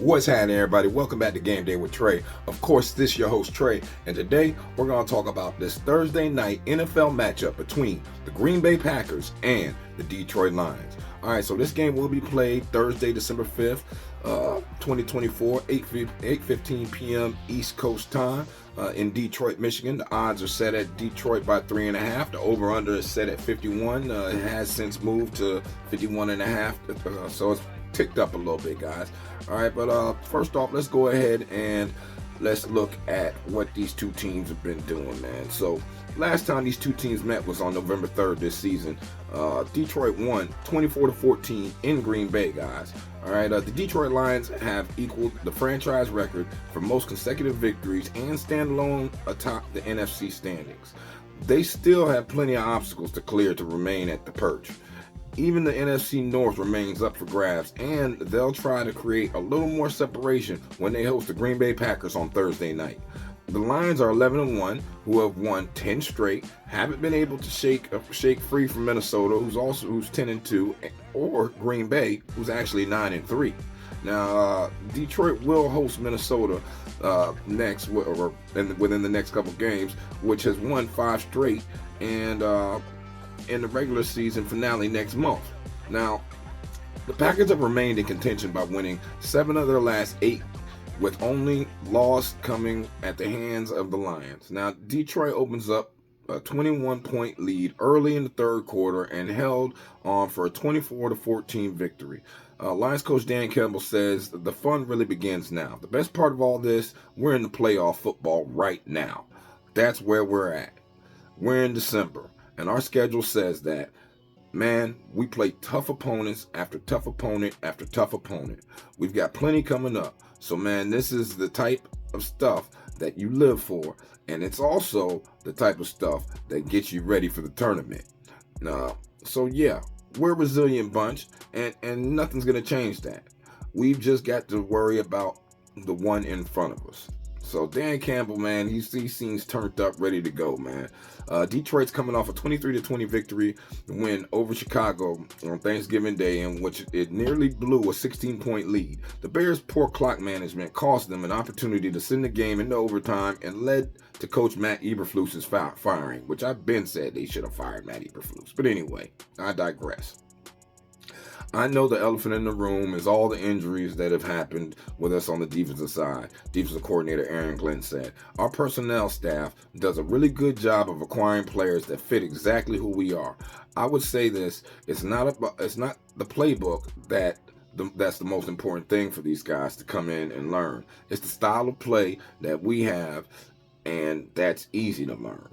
What's happening, everybody? Welcome back to Game Day with Trey. Of course, this is your host, Trey, and today we're going to talk about this Thursday night NFL matchup between the Green Bay Packers and the Detroit Lions. All right, so this game will be played Thursday, December 5th, 2024, 8:15 p.m. East Coast time in Detroit, Michigan. The odds are set at Detroit by 3.5. The over-under is set at 51. It has since moved to 51.5, so it's ticked up a little bit, guys. All right, but first off, let's go ahead and let's look at what these two teams have been doing, man. So last time these two teams met was on November 3rd this season. Detroit won 24-14 in Green Bay, guys. All right, the Detroit Lions have equaled the franchise record for most consecutive victories and stand alone atop the NFC standings. They still have plenty of obstacles to clear to remain at the perch. Even the NFC North remains up for grabs, and they'll try to create a little more separation when they host the Green Bay Packers on Thursday night. The Lions are 11-1, who have won 10 straight, haven't been able to shake free from Minnesota, who's 10-2, or Green Bay, who's actually 9-3. Now, Detroit will host Minnesota next, or within the next couple games, which has won 5 straight, and in the regular season finale next month. Now, the Packers have remained in contention by winning 7 of their last 8, with only loss coming at the hands of the Lions. Now, Detroit opens up a 21-point lead early in the third quarter and held on for a 24-14 victory. Lions coach Dan Campbell says the fun really begins now. The best part of all this, we're in the playoff football right now. That's where we're at. We're in December. And our schedule says that, man, we play tough opponents after tough opponent after tough opponent. We've got plenty coming up. So, man, this is the type of stuff that you live for. And it's also the type of stuff that gets you ready for the tournament. So, yeah, we're a resilient bunch, and nothing's going to change that. We've just got to worry about the one in front of us. So Dan Campbell, man, he seems turned up, ready to go, man. Detroit's coming off a 23-20 victory win over Chicago on Thanksgiving Day, in which it nearly blew a 16-point lead. The Bears' poor clock management cost them an opportunity to send the game into overtime and led to Coach Matt Eberflus's firing, which I've been said they should have fired Matt Eberflus. But anyway, I digress. I know the elephant in the room is all the injuries that have happened with us on the defensive side. Defensive coordinator Aaron Glenn said, our personnel staff does a really good job of acquiring players that fit exactly who we are. I would say this, it's not the playbook that's the most important thing for these guys to come in and learn. It's the style of play that we have, and that's easy to learn.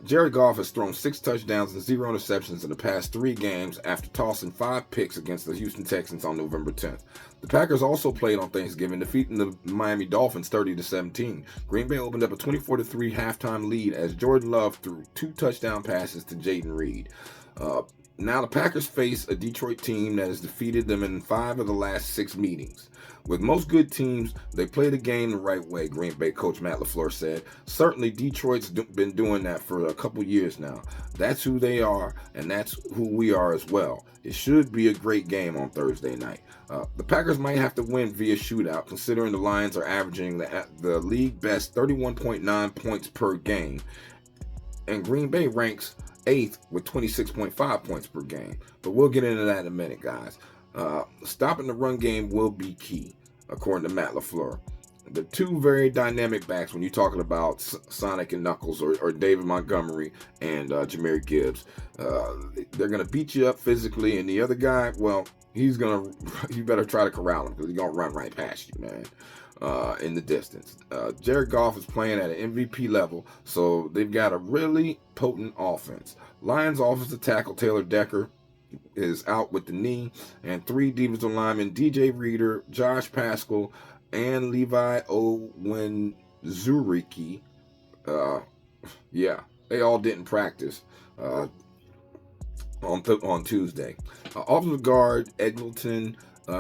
Jared Goff has thrown 6 touchdowns and 0 interceptions in the past 3 games after tossing 5 picks against the Houston Texans on November 10th. The Packers also played on Thanksgiving, defeating the Miami Dolphins 30-17. Green Bay opened up a 24-3 halftime lead as Jordan Love threw 2 touchdown passes to Jaden Reed. Now the Packers face a Detroit team that has defeated them in 5 of the last 6 meetings. With most good teams, they play the game the right way, Green Bay coach Matt LaFleur said. Certainly, Detroit's been doing that for a couple years now. That's who they are, and that's who we are as well. It should be a great game on Thursday night. The Packers might have to win via shootout, considering the Lions are averaging the league best 31.9 points per game, and Green Bay ranks 8th with 26.5 points per game. But we'll get into that in a minute, guys. Stopping the run game will be key, according to Matt LaFleur. The 2 very dynamic backs, when you're talking about Sonic and Knuckles or David Montgomery and Jahmyr Gibbs, they're going to beat you up physically, and the other guy, well, you better try to corral him because he's going to run right past you, man, in the distance. Jared Goff is playing at an MVP level, so they've got a really potent offense. Lions offensive tackle Taylor Decker is out with the knee, and 3 defensive linemen, DJ Reader, Josh Paschal, and Levi Owenzuriki, they all didn't practice on Tuesday. Offensive guard Egleton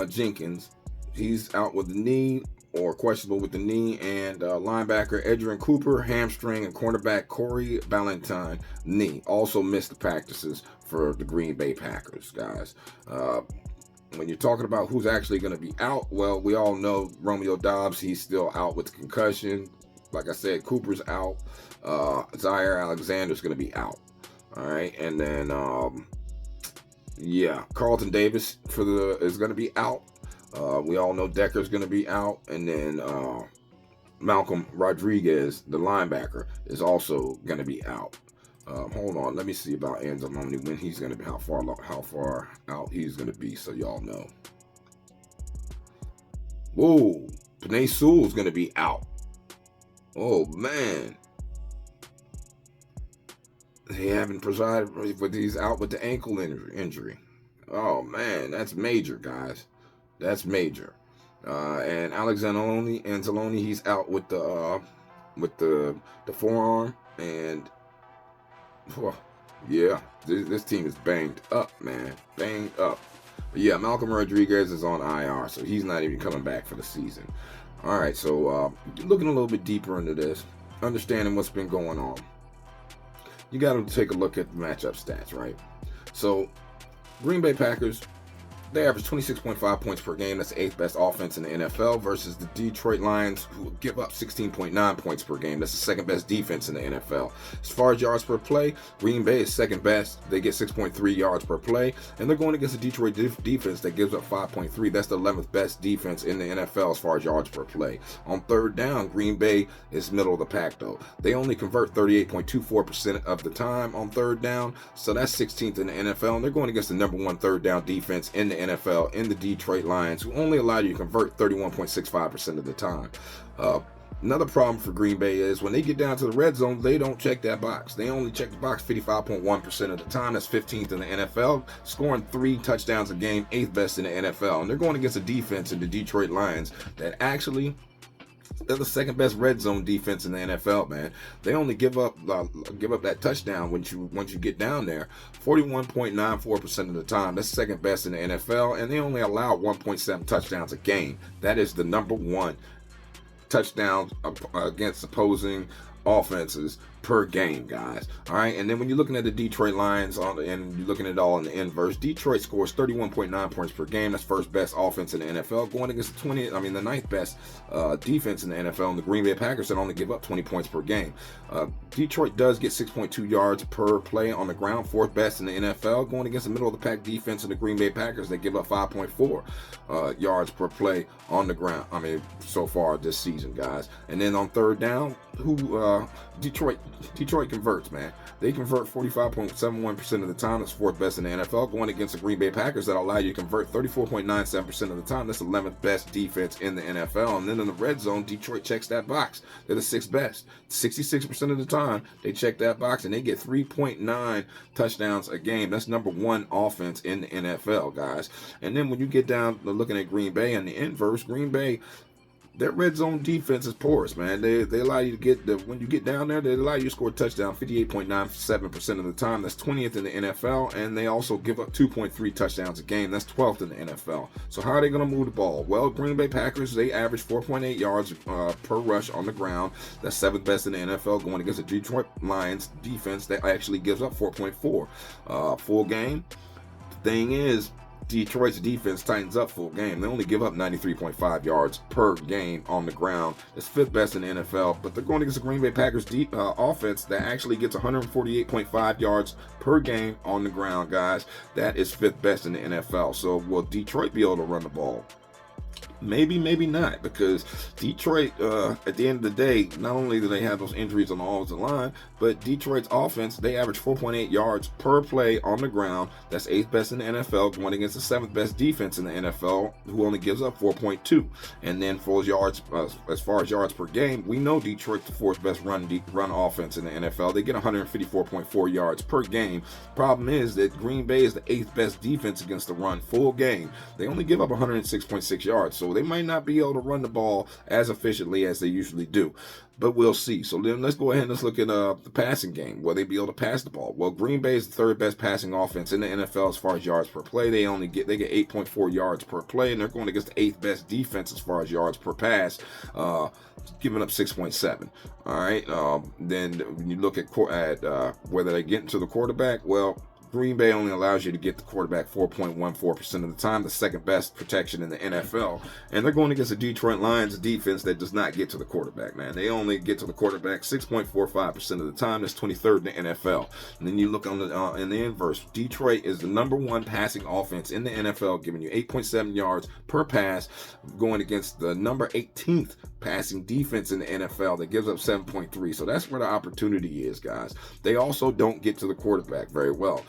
Jenkins, he's out with the knee or questionable with the knee, and linebacker Edgerrin Cooper, hamstring, and cornerback Corey Ballantyne, knee, also missed the practices for the Green Bay Packers, guys. when you're talking about who's actually going to be out, well, we all know Romeo Dobbs, he's still out with concussion. Like I said, Cooper's out. Zaire Alexander's going to be out. All right, and then Carlton Davis is going to be out. We all know Decker's going to be out, and then Malcolm Rodriguez, the linebacker, is also going to be out. Hold on, let me see about Anzalone, when he's going to be, how far out he's going to be, so y'all know. Whoa, Penei Sewell's going to be out. Oh man, they haven't presided, but he's out with the ankle injury. Oh man, that's major, guys. That's major. And Anzalone, he's out with the forearm, and yeah, this team is banged up, man, banged up. But yeah, Malcolm Rodriguez is on IR, so he's not even coming back for the season. All right, so looking a little bit deeper into this, understanding what's been going on, you got to take a look at the matchup stats, right? So Green Bay Packers, they average 26.5 points per game. That's the 8th best offense in the NFL, versus the Detroit Lions, who give up 16.9 points per game. That's the 2nd best defense in the NFL. As far as yards per play, Green Bay is 2nd best. They get 6.3 yards per play, and they're going against the Detroit defense that gives up 5.3. That's the 11th best defense in the NFL as far as yards per play. On third down, Green Bay is middle of the pack, though. They only convert 38.24% of the time on third down, so that's 16th in the NFL, and they're going against the number 1 third down defense in the NFL in the Detroit Lions, who only allow you to convert 31.65% of the time. Another problem for Green Bay is when they get down to the red zone, they don't check that box. They only check the box 55.1% of the time. That's 15th in the NFL, scoring 3 touchdowns a game, 8th best in the NFL. And they're going against a defense in the Detroit Lions that actually, they're the 2nd best red zone defense in the NFL, man. They only give up that touchdown once you get down there 41.94% of the time. That's 2nd best in the NFL, and they only allow 1.7 touchdowns a game. That is the number 1 touchdowns against opposing offenses per game, guys. All right, and then when you're looking at the Detroit Lions and you're looking at it all in the inverse, Detroit scores 31.9 points per game. That's 1st best offense in the NFL, going against the 9th best defense in the NFL, and the Green Bay Packers that only give up 20 points per game. Detroit does get 6.2 yards per play on the ground, 4th best in the NFL, going against the middle of the pack defense of the Green Bay Packers that give up 5.4 yards per play on the ground. So far this season, guys. And then on third down, Detroit converts, man. They convert 45.71% of the time. That's 4th best in the NFL, going against the Green Bay Packers that allow you to convert 34.97% of the time. That's 11th best defense in the NFL. And then in the red zone, Detroit checks that box. They're the 6th best. 66% of the time, they check that box, and they get 3.9 touchdowns a game. That's number 1 offense in the NFL, guys. And then when you get down to looking at Green Bay and the inverse, Green Bay, their red zone defense is porous, man. They allow you to when you get down there, they allow you to score a touchdown 58.97% of the time. That's 20th in the NFL, and they also give up 2.3 touchdowns a game. That's 12th in the NFL. So how are they going to move the ball? Well, Green Bay Packers, they average 4.8 yards per rush on the ground. That's 7th best in the NFL, going against the Detroit Lions defense that actually gives up 4.4 full game. The thing is, Detroit's defense tightens up full game. They only give up 93.5 yards per game on the ground. It's 5th best in the NFL, but they're going against the Green Bay Packers offense that actually gets 148.5 yards per game on the ground, guys. That is 5th best in the NFL. So will Detroit be able to run the ball? Maybe, maybe not, because Detroit, at the end of the day, not only do they have those injuries on the offensive line, but Detroit's offense, they average 4.8 yards per play on the ground. That's 8th best in the NFL, going against the 7th best defense in the NFL, who only gives up 4.2. And then for yards, as far as yards per game, we know Detroit's the 4th best run offense in the NFL. They get 154.4 yards per game. Problem is that Green Bay is the 8th best defense against the run full game. They only give up 106.6 yards, so they might not be able to run the ball as efficiently as they usually do. But we'll see. So then let's go ahead and let's look at the passing game. Will they be able to pass the ball? Well, Green Bay is the 3rd best passing offense in the NFL as far as yards per play. They get 8.4 yards per play, and they're going against the 8th best defense as far as yards per pass, giving up 6.7. All right. Then when you look at whether they get into the quarterback, well, Green Bay only allows you to get the quarterback 4.14% of the time, the second best protection in the NFL. And they're going against the Detroit Lions defense that does not get to the quarterback, man. They only get to the quarterback 6.45% of the time. That's 23rd in the NFL. And then you look on the in the inverse. Detroit is the number one passing offense in the NFL, giving you 8.7 yards per pass, going against the number 18th passing defense in the NFL that gives up 7.3. So that's where the opportunity is, guys. They also don't get to the quarterback very well.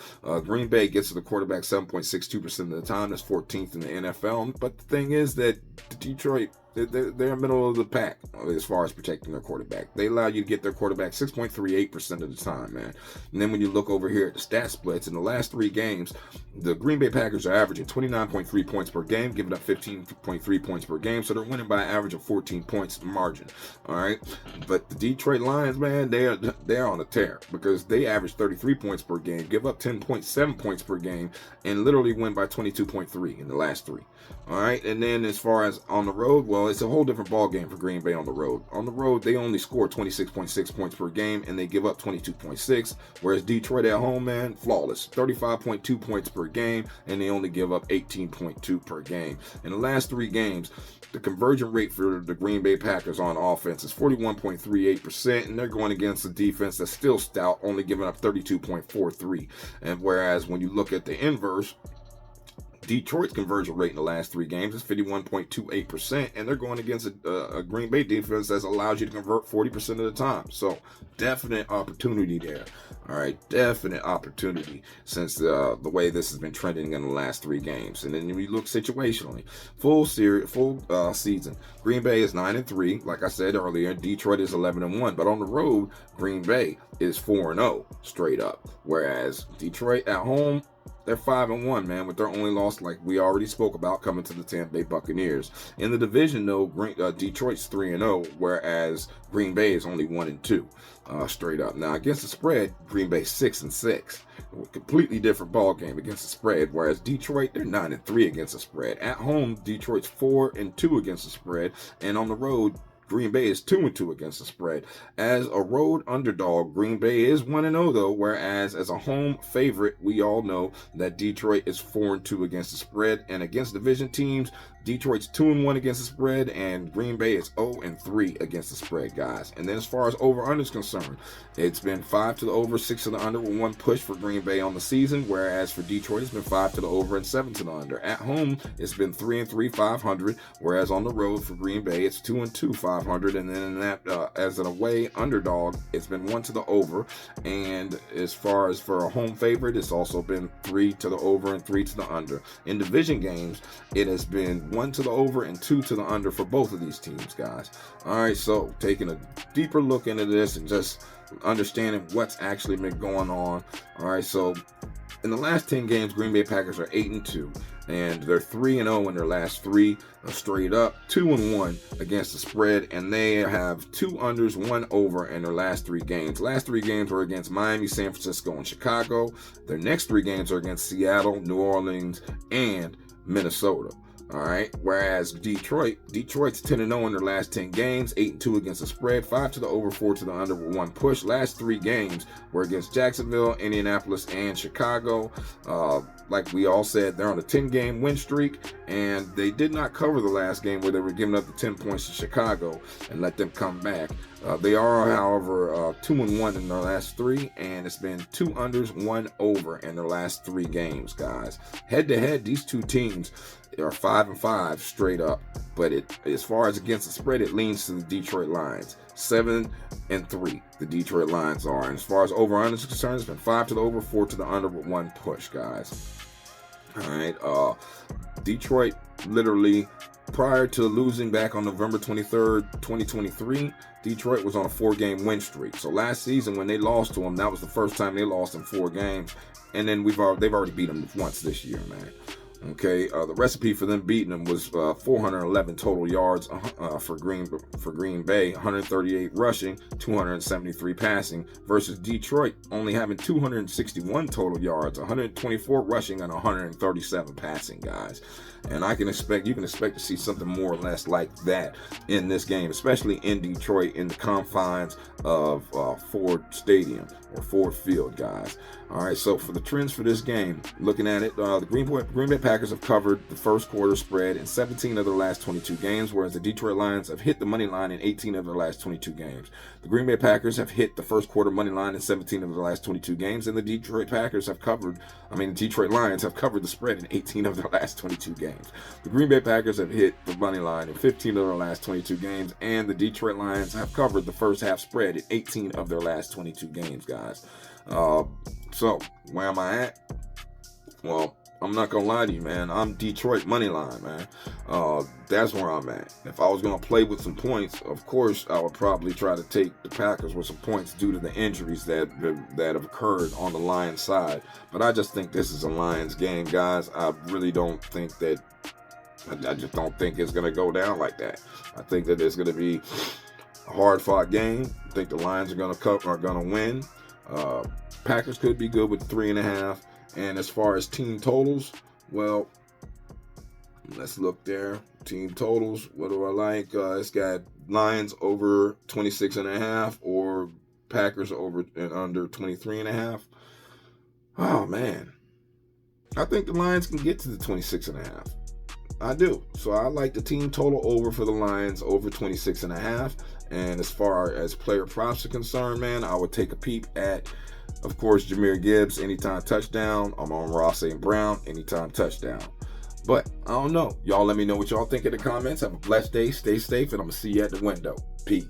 Green Bay gets to the quarterback 7.62% of the time. That's 14th in the NFL. But the thing is that Detroit, they're middle of the pack as far as protecting their quarterback. They allow you to get their quarterback 6.38% of the time, man. And then when you look over here at the stat splits, in the last 3 games, the Green Bay Packers are averaging 29.3 points per game, giving up 15.3 points per game. So they're winning by an average of 14 points margin. All right. But the Detroit Lions, man, they're on a tear because they average 33 points per game, give up 10.7 points per game, and literally win by 22.3 in the last 3. All right. And then as far as on the road, well, it's a whole different ball game for Green Bay on the road. On the road, they only score 26.6 points per game, and they give up 22.6. Whereas Detroit at home, man, flawless, 35.2 points per game, and they only give up 18.2 per game. In the last 3 games, the conversion rate for the Green Bay Packers on offense is 41.38%, and they're going against a defense that's still stout, only giving up 32.43. And whereas when you look at the inverse, Detroit's conversion rate in the last 3 games is 51.28%, and they're going against a Green Bay defense that allows you to convert 40% of the time. So definite opportunity there. All right, definite opportunity since the way this has been trending in the last 3 games. And then we look situationally, full season, Green Bay is 9-3, like I said earlier. Detroit is 11-1, but on the road, Green Bay is 4-0 straight up, whereas Detroit at home, they're 5-1, man, with their only loss, like we already spoke about, coming to the Tampa Bay Buccaneers. In the division, though, Detroit's 3-0, whereas Green Bay is only 1-2, straight up. Now, against the spread, Green Bay 6-6. A completely different ball game against the spread, whereas Detroit, they're 9-3 against the spread. At home, Detroit's 4-2 against the spread, and on the road, Green Bay is 2-2 against the spread. As a road underdog, Green Bay is 1-0 though, whereas as a home favorite, we all know that Detroit is 4-2 against the spread. And against division teams, Detroit's 2-1 against the spread, and Green Bay is 0-3 against the spread, guys. And then as far as over-under is concerned, it's been 5 to the over, 6 to the under with 1 push for Green Bay on the season, whereas for Detroit, it's been 5 to the over and 7 to the under. At home, it's been 3-3, 500, whereas on the road for Green Bay, it's 2-2, 500. And then in that, as an away underdog, it's been 1 to the over. And as far as for a home favorite, it's also been 3 to the over and 3 to the under. In division games, it has been 1 to the over and 2 to the under for both of these teams, guys. All right, so taking a deeper look into this and just understanding what's actually been going on. All right, so in the last 10 games, Green Bay Packers are 8-2, and they're 3-0 in their last 3 straight up, 2-1 against the spread, and they have 2 unders, 1 over in their last 3 games. Last 3 games were against Miami, San Francisco, and Chicago. Their next 3 games are against Seattle, New Orleans, and Minnesota. All right. Whereas Detroit's 10-0 in their last 10 games, 8-2 against the spread, 5 to the over, 4 to the under with 1 push. Last 3 games were against Jacksonville, Indianapolis, and Chicago. Like we all said, they're on a 10-game win streak, and they did not cover the last game where they were giving up the 10 points to Chicago and let them come back. They are, however, 2-1 in their last 3, and it's been 2 unders, 1 over in their last 3 games, guys. Head-to-head, these 2 teams are 5-5 straight up, but as far as against the spread, it leans to the Detroit Lions. 7-3, the Detroit Lions are. And as far as over-under is concerned, it's been 5 to the over, 4 to the under with 1 push, guys. All right, Detroit literally, prior to losing back on November 23rd, 2023, Detroit was on a 4-game win streak. So last season when they lost to them, that was the first time they lost in 4 games. And then they've already beat them once this year, man. Okay, the recipe for them beating them was 411 total yards for Green Bay, 138 rushing, 273 passing, versus Detroit only having 261 total yards, 124 rushing, and 137 passing, guys. And you can expect to see something more or less like that in this game, especially in Detroit, in the confines of Ford Stadium or Ford Field, guys. All right, so for the trends for this game, looking at it, the Green Bay Packers have covered the first quarter spread in 17 of their last 22 games, whereas the Detroit Lions have hit the money line in 18 of their last 22 games. The Green Bay Packers have hit the first quarter money line in 17 of their last 22 games, and the Detroit Lions have covered the spread in 18 of their last 22 games. The Green Bay Packers have hit the money line in 15 of their last 22 games, and the Detroit Lions have covered the first half spread in 18 of their last 22 games, guys. So where am I at? Well, I'm not gonna lie to you, man. I'm Detroit money line, man. That's where I'm at. If I was gonna play with some points, of course I would probably try to take the Packers with some points due to the injuries that have occurred on the Lions side. But I just think this is a Lions game, guys. I really don't think that. I just don't think it's gonna go down like that. I think that it's gonna be a hard-fought game. I think the Lions are gonna win. Packers could be good with 3.5. And as far as team totals, well, let's look there. Team totals, what do I like? It's got Lions over 26.5 or Packers over and under 23.5. Oh, man. I think the Lions can get to the 26.5. I do. So I like the team total over for the Lions, over 26.5. And as far as player props are concerned, man, I would take a peep at, of course, Jahmyr Gibbs, anytime touchdown. I'm on Ross St. Brown, anytime touchdown. But I don't know. Y'all let me know what y'all think in the comments. Have a blessed day. Stay safe, and I'm going to see you at the window. Peace.